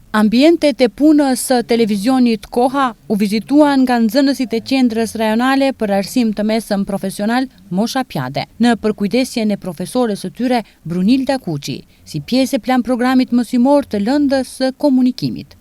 Ambientet e punës së televizionit Koha u vizituan nga nxënësit e qendrës rajonale për arsim të mesëm profesional Mosha Pjade, në përkujdesjen e profesores së tyre Brunilda Kuçi, si pjesë e plan programit mësimor të lëndës së komunikimit.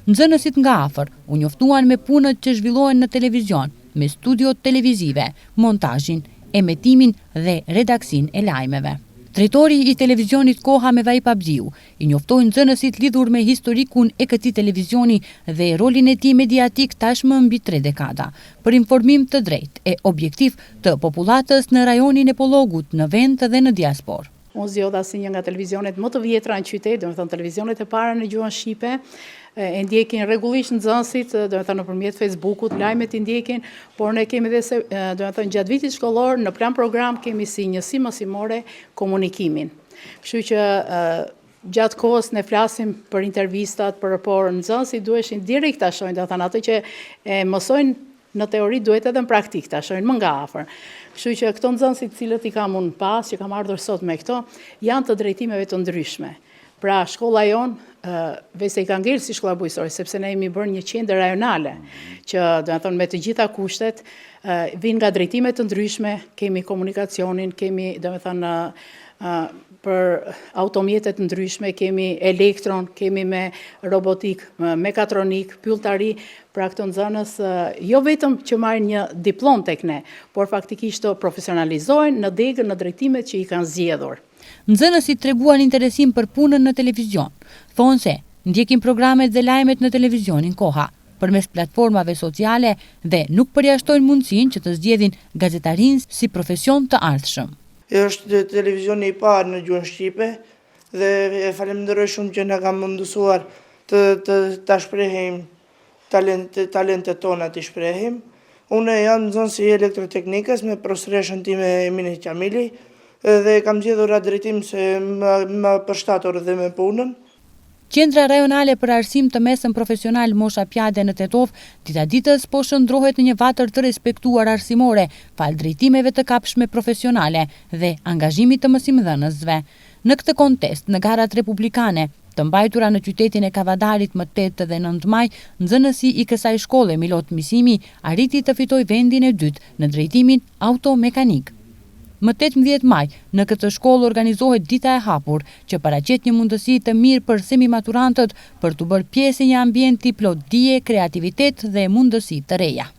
Nxënësit nga afër u njoftuan me punët që zhvillohen në televizion, me studiot televizive, montazhin, emetimin dhe redaksin e lajmeve. Drejtori i televizionit Koha me vaj Pabziu i njoftoi nxënësit lidhur me historikun e këtij televizioni dhe rolin e tij mediatik tashmë mbi 3 dekada, për informim të drejtë e objektiv të popullatës në rajonin e Pollogut, në vend dhe në diaspor. Unë zgjodha si një nga televizionet më të vjetra në qytet, domethënë televizionet e para në gjuhën shqipe, e ndjekin rregullisht nxënësit, domethënë nëpërmjet Facebookut, lajmet i ndjekin, por ne kemi edhe domethënë gjatë vitit shkollor në plan program kemi si njësi mësimore komunikimin. Kështu që gjatë kohës ne flasim për intervistat, por nxënësit duheshin direkt ta shohin, domethënë ato që e mësojnë në teori duhet edhe në praktik ta shohin më nga afër. Kështu që këto nxënësit cilët i kam unë pas, që kam ardhur sot me këto, janë të drejtimeve të ndryshme. Pra shkolla jonë, vese i ka ngrirë si shkolla bujqësore, sepse ne jemi bërë një qendër rajonale, që do të thonë me të gjitha kushtet, vinë nga drejtime të ndryshme, kemi komunikacionin, kemi do të thonë për automjetet ndryshme, kemi elektron, kemi me robotik, mekatronik, pylltari, pra këto nxënës jo vetëm që marrin një diplom tek ne, por faktikisht të profesionalizojnë në degën në drejtimet që i kanë zgjedhur. Nxënësit treguan interesim për punën në televizion. Thonë se ndjekin programet dhe lajmet në televizionin Koha, përmes platformave sociale dhe nuk përjashtojnë mundësinë që të zgjedhin gazetarinë si profesion të ardhshëm. Është televizioni i parë në gjuhën shqipe dhe e falenderoj shumë që na ka mundësuar të shprehim talentet tona të shprehim. Unë jam nxënës i elektroteknikës me profesoreshën time Emine Qamili dhe kam zgjedhur atë drejtim se më përshtatur dhe me punën. Qendra rajonale për arsim të mesëm profesional Mosha Pjade në Tetov, ditaditës po shndrohet në një vatër të respektuar arsimore, fal drejtimeve të kapshme profesionale dhe angazhimit të mësimdhënësve. Në këtë kontest, në garat republikane, të mbajtura në qytetin e Kavadarit më 8 dhe 9 maj, nxënësi i kësaj shkolle Milot Misimi arriti të fitoj vendin e dytë në drejtimin automekanik. Më 18 maj, në këtë shkollë organizohet dita e hapur, që paraqet një mundësi të mirë për semimaturantët për të bërë pjesë e një ambienti plot dije, kreativitet dhe mundësi të reja.